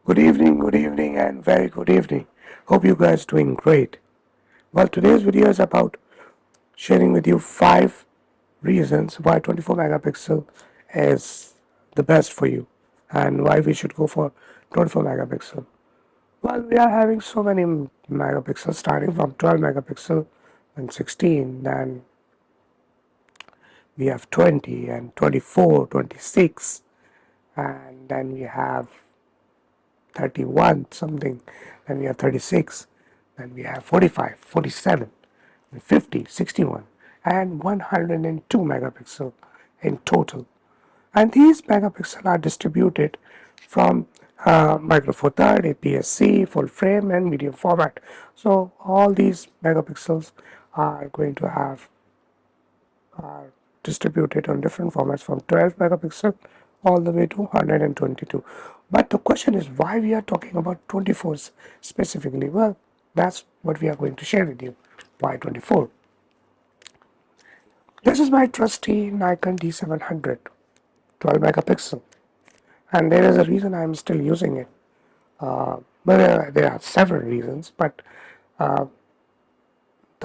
Good evening, and very good evening. Hope you guys doing great. Well, today's video is about sharing with you 5 reasons why 24 megapixel is the best for you and why we should go for 24 megapixel. Well, we are having so many megapixels starting from 12 megapixel and 16, then we have 20 and 24, 26, and then we have 31 something, then we have 36, then we have 45, 47, 50, 61, and 102 megapixel in total. And these megapixels are distributed from micro four third, APS-C, full frame, and medium format. So all these megapixels are going to have are distributed on different formats from 12 megapixel all the way to 122. But the question is why we are talking about 24 specifically. Well, that's what we are going to share with you. Why 24? This is my trusty Nikon D700, 12 megapixel, and there is a reason I am still using it. But there are several reasons, but the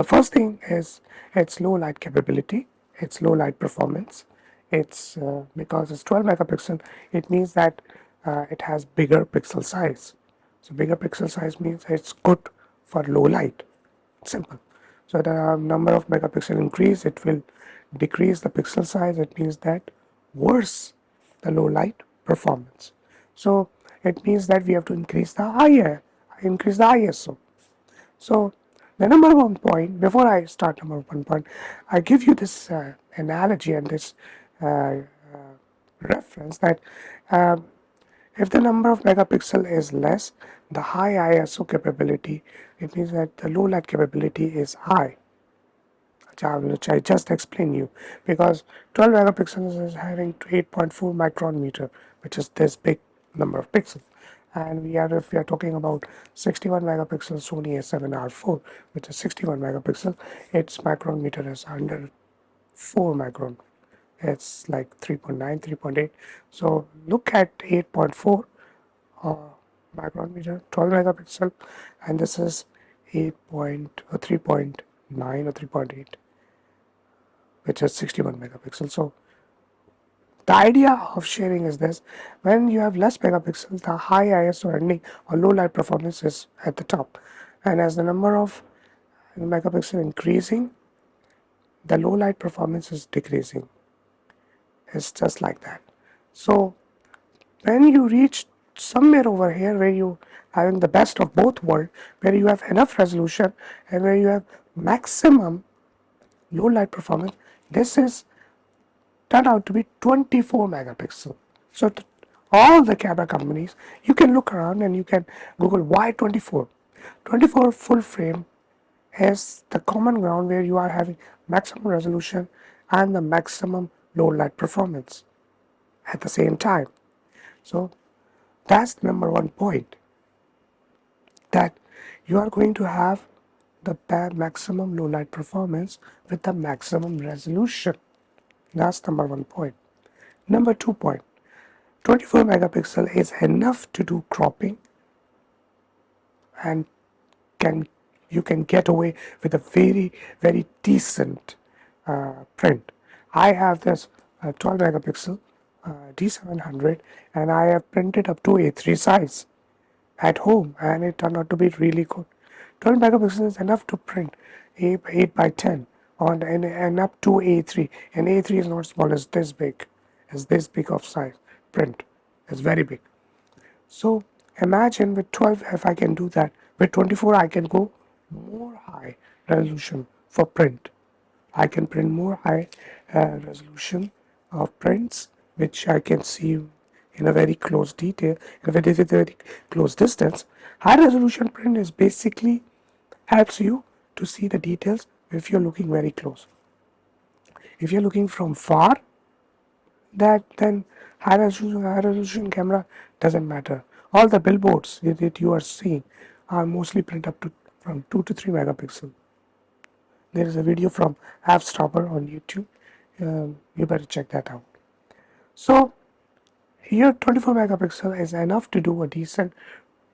first thing is its low light capability, its low light performance. It's because it's 12 megapixel, it means that it has bigger pixel size. So bigger pixel size means it's good for low light. Simple. So the number of megapixel increase, it will decrease the pixel size. It means that worse the low light performance. So it means that we have to increase the ISO. So the number one point, before I start number one point, I give you this analogy and this uh, reference that um, if the number of megapixel is less, the high ISO capability, it means that the low light capability is high, which I just explained you, because 12 megapixels is having 8.4 micron meter, which is this big number of pixels. And if we are talking about 61 megapixel Sony A7R4, which is 61 megapixel, its micron meter is under 4 micron. It's like 3.9, 3.8. So look at 8.4 uh, micron meter, 12 megapixel, and this is 3.9 or 3.8, which is 61 megapixels. So the idea of sharing is this: when you have less megapixels, the high ISO ending or low light performance is at the top, and as the number of megapixel increasing, the low light performance is decreasing. It's just like that. So when you reach somewhere over here where you having the best of both worlds, where you have enough resolution and where you have maximum low light performance, this is turned out to be 24 megapixel. So all the camera companies, you can look around and you can Google why 24. 24 full frame is the common ground where you are having maximum resolution and the maximum low light performance at the same time. So that's the number one point, that you are going to have the maximum low light performance with the maximum resolution. That's number one point. Number 2 point, 24 megapixel is enough to do cropping, and can you can get away with a very decent print. I have this 12 megapixel D700, and I have printed up to A3 size at home, and it turned out to be really good. 12 megapixels is enough to print 8 by 10 on and up to A3, and A3 is not small, it's this big of size print. It's very big. So imagine with 12, if I can do that, with 24 I can go more high resolution for print. I can print more high resolution of prints, which I can see in a very close detail, in a very close distance. High resolution print is basically helps you to see the details if you're looking very close. If you're looking from far, then high resolution camera doesn't matter. All the billboards that you are seeing are mostly print up to from 2 to 3 megapixel. There is a video from Stopper on YouTube. You better check that out. So Here 24 megapixel is enough to do a decent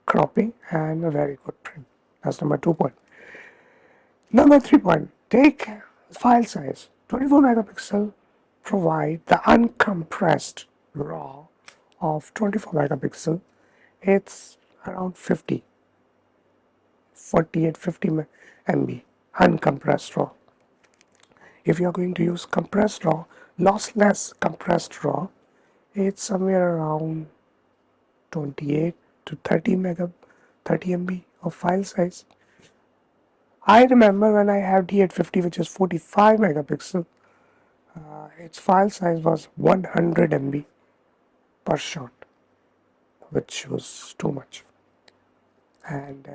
cropping and a very good print. That's number 2 point. Number 3 point, take file size. 24 megapixel provide the uncompressed raw of 24 megapixel. It's around 50 MB uncompressed raw. If you are going to use compressed raw, lossless compressed raw, it's somewhere around 28 to 30 MB of file size. I remember when I have D850, which is 45 megapixel, its file size was 100 MB per shot, which was too much. And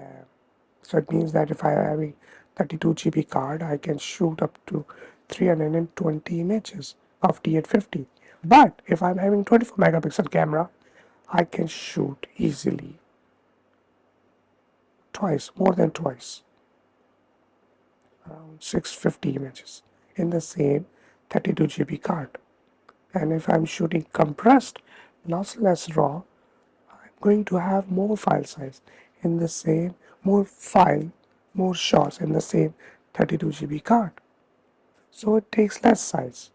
so it means that if I have a 32 GB card, I can shoot up to 320 images of D850. But if I'm having 24 megapixel camera, I can shoot easily twice, more than twice, around 650 images in the same 32 GB card. And if I'm shooting compressed, lossless raw, I'm going to have more file size in the same, more shots in the same 32 GB card. So it takes less size.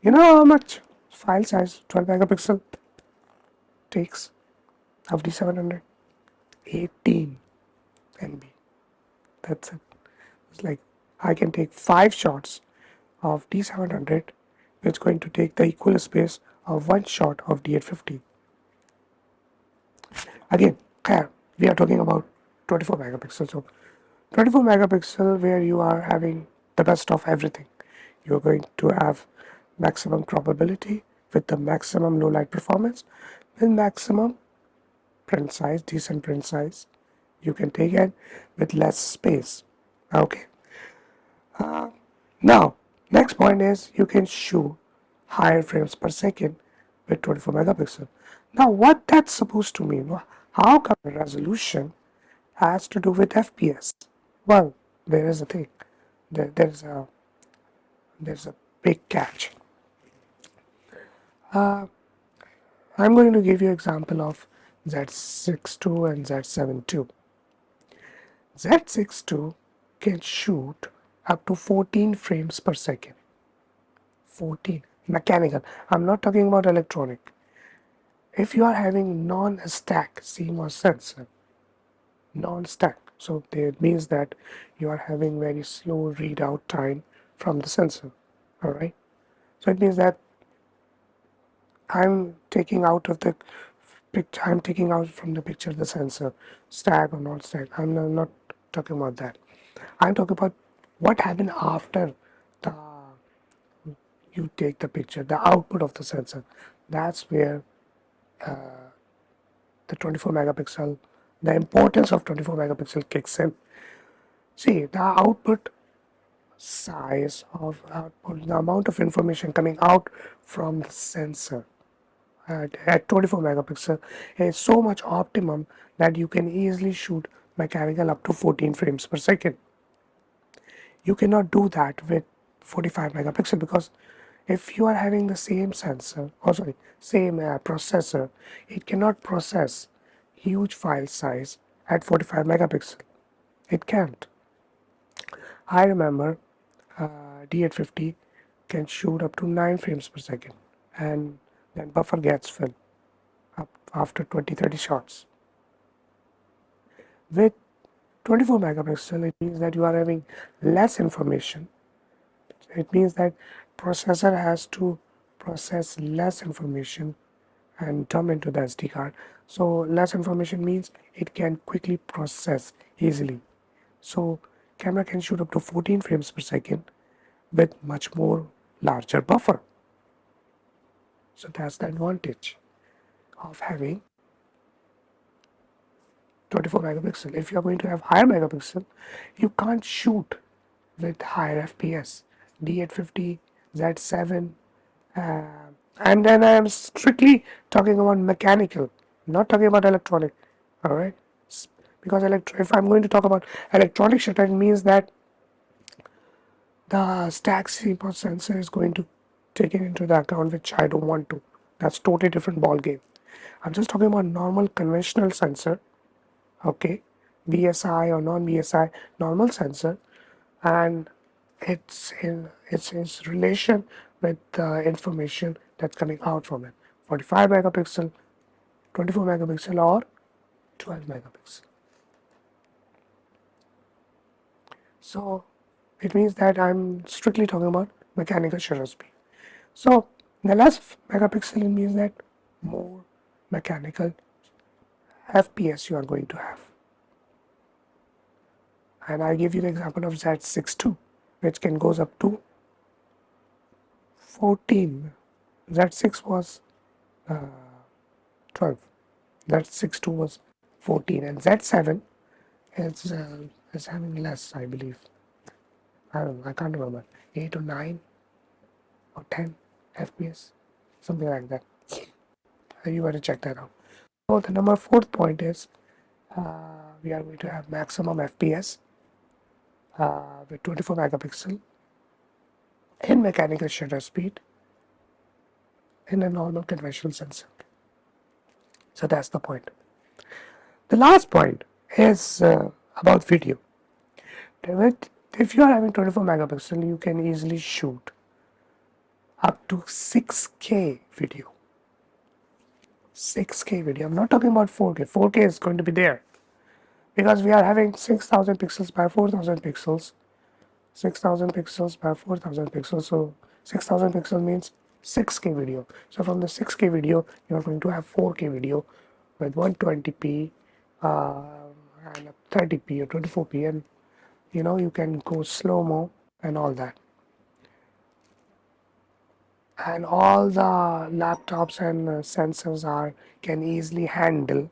You know how much file size 12 megapixel takes of D700? 18 MB. That's it. It's like I can take 5 shots of D700, which is going to take the equal space of 1 shot of D850. Again, we are talking about 24 megapixel. So 24 megapixel where you are having the best of everything. You are going to have maximum croppability with the maximum low light performance with maximum print size, decent print size. You can take it with less space. Okay. Now, next point is you can shoot higher frames per second with 24 megapixel. Now, what that's supposed to mean? How come the resolution has to do with FPS? Well, there is a thing. There's a big catch. I'm going to give you an example of Z6 II and Z7 II. Z6 II can shoot up to 14 frames per second. 14 mechanical. I'm not talking about electronic. If you are having non-stack CMOS sensor, non-stack, so it means that you are having very slow readout time from the sensor. All right. So it means that I'm taking out of the picture. I'm taking out from the picture the sensor, stack or not stack. I'm not talking about that. I'm talking about what happened after the you take the picture, the output of the sensor. That's where the 24 megapixel, the importance of 24 megapixel kicks in. See, the output size of output, the amount of information coming out from the sensor at 24 megapixel is so much optimum that you can easily shoot mechanical up to 14 frames per second. You cannot do that with 45 megapixel because if you are having the same sensor, same processor, it cannot process huge file size at 45 megapixel. It can't. I remember D850 can shoot up to 9 frames per second and then buffer gets filled up after 20-30 shots. With 24 megapixel, it means that you are having less information. It means that processor has to process less information and dump into the SD card. So less information means it can quickly process easily. So camera can shoot up to 14 frames per second with much more larger buffer. So that's the advantage of having 24 megapixel. If you are going to have higher megapixel, you can't shoot with higher FPS. D850, Z7, and then I am strictly talking about mechanical, not talking about electronic. All right, because if I'm going to talk about electronic shutter, it means that the stack CMOS sensor is going to take it into the account, which I don't want to. That's totally different ball game. I'm just talking about normal conventional sensor, okay, BSI or non-BSI normal sensor, and its relation with the information that's coming out from it. 45 megapixel, 24 megapixel, or 12 megapixel. So it means that I'm strictly talking about mechanical shutter speed. So the less megapixel means that more mechanical FPS you are going to have. And I give you the example of Z6 II, which can goes up to 14. Z6 was 12. Z6 II was 14, and Z7 is having less, I believe. I don't know, I can't remember. 8 or 9 or 10 FPS, something like that. You got to check that out. So the number fourth point is we are going to have maximum FPS with 24 megapixel in mechanical shutter speed in a normal conventional sensor. So that's the point. The last point is about video. If you are having 24 megapixel, you can easily shoot up to 6K video. 6K video. I'm not talking about 4K. 4K is going to be there because we are having 6000 pixels by 4000 pixels. 6000 pixels by 4000 pixels. So 6000 pixels means 6K video. So from the 6K video, you are going to have 4K video with 120p and 30p or 24p, and you can go slow mo and all that. And all the laptops and sensors can easily handle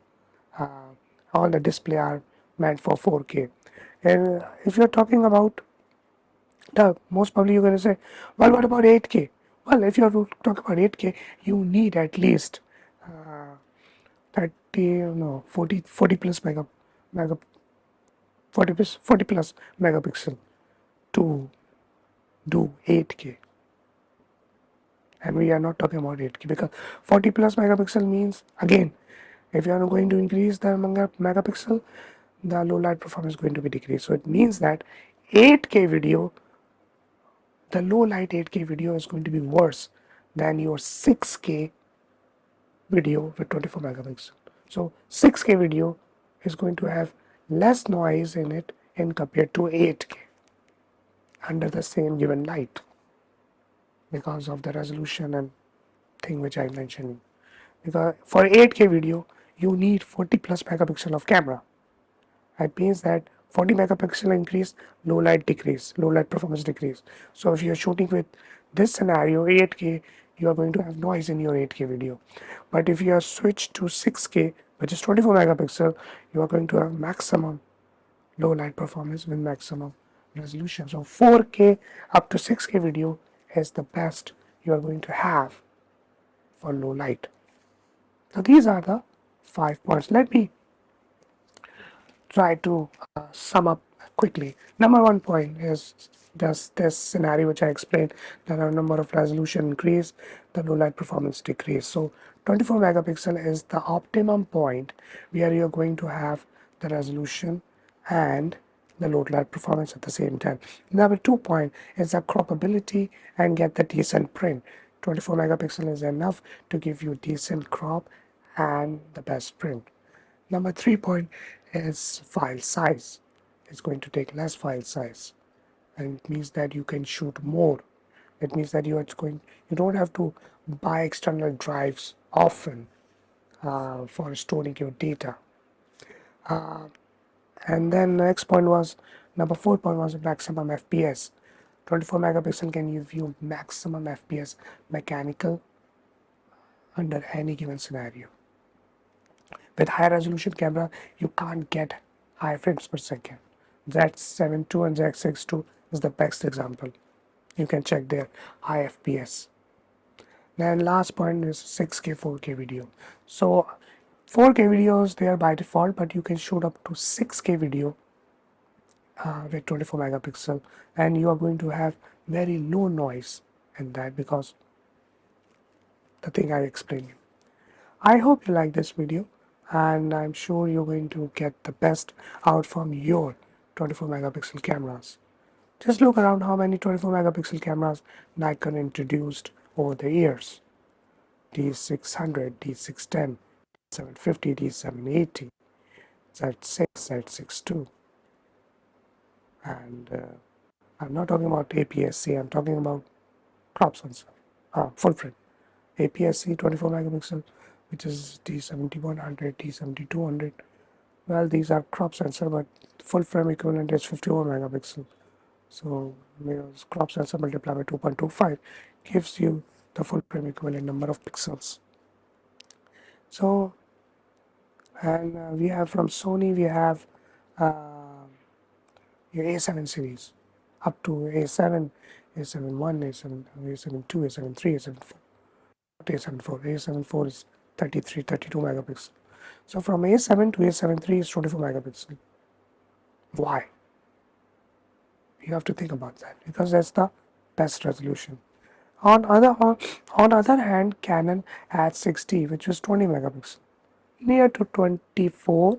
all the display are meant for 4K. And if you're talking about most probably you're going to say, well, what about 8K? Well, if you're talking about 8K, you need at least 30, no, 40 plus mega 40 plus megapixel to do 8K. And we are not talking about 8K because 40 plus megapixel means, again, if you are going to increase the megapixel, the low light performance is going to be decreased. So it means that 8K video, the low light 8K video is going to be worse than your 6K video with 24 megapixel. So 6K video is going to have less noise in it in compared to 8K under the same given light because of the resolution and thing which I mentioned. Because for 8K video, you need 40 plus megapixel of camera. It means that 40 megapixel increase, low light decrease, low light performance decrease. So if you're shooting with this scenario 8K, you are going to have noise in your 8K video. But if you are switched to 6K, which is 24 megapixel, you are going to have maximum low light performance with maximum resolution. So 4K up to 6K video is the best you are going to have for low light. So these are the 5 points. Let me try to sum up quickly. Number 1 point is this scenario which I explained, that the number of resolution increase, the low light performance decrease. So 24 megapixel is the optimum point where you're going to have the resolution and the low light performance at the same time. Number 2 point is the croppability and get the decent print. 24 megapixel is enough to give you decent crop and the best print. Number 3 point is file size. It's going to take less file size, and it means that you can shoot more. It means that you don't have to buy external drives often for storing your data. And then next point was number 4 point was maximum FPS. 24 megapixel can give you maximum FPS mechanical under any given scenario. With high resolution camera, you can't get high frames per second. Z7 II and Z6 II is the best example. You can check their high FPS. Then last point is 6K 4K video. So 4K videos, they are by default, but you can shoot up to 6K video with 24 megapixel, and you are going to have very low noise in that because the thing I explained you. I hope you like this video, and I'm sure you're going to get the best out from your 24 megapixel cameras. Just look around how many 24 megapixel cameras Nikon introduced over the years. D600, D610, D750, D780, Z6, Z6 II, and I'm not talking about APS-C, I'm talking about crop sensor, full frame. APS-C 24 megapixel, which is D7100, D7200. Well, these are crop sensor, but full frame equivalent is 51 megapixel. So crop sensor multiplied by 2.25 gives you the full frame equivalent number of pixels. So, and we have from Sony, we have your A7 series up to A7, A7 A7, A7 A7 A7 A7 A7 is 33, 32 megapixel. So from A7 to A7 is 24 megapixel. Why? You have to think about that because that's the best resolution. On other hand, Canon had 60, which was 20 megapixel, near to 24,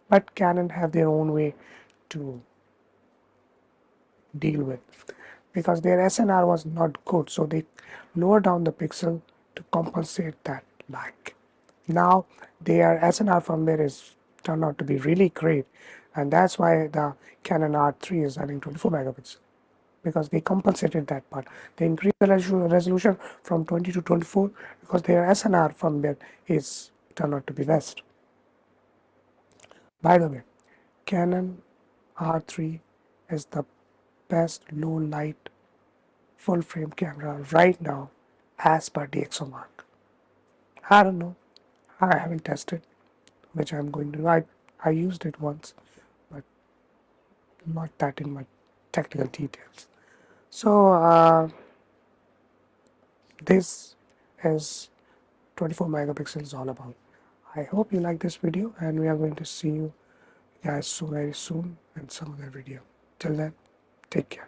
but Canon have their own way to deal with because their SNR was not good, so they lower down the pixel to compensate that lag. Now their SNR firmware is turned out to be really great, and that's why the Canon R3 is having 24 megapixel because they compensated that part. They increased the resolution from 20 to 24 because their SNR firmware is turned out to be best. By the way, Canon R3 is the best low light full frame camera right now as per DxOMark. I don't know. I haven't tested, which I'm going to. I used it once, but not that in my technical details. So this is 24 megapixels all about. I hope you like this video, and we are going to see you guys so very soon in some other video. Till then, take care.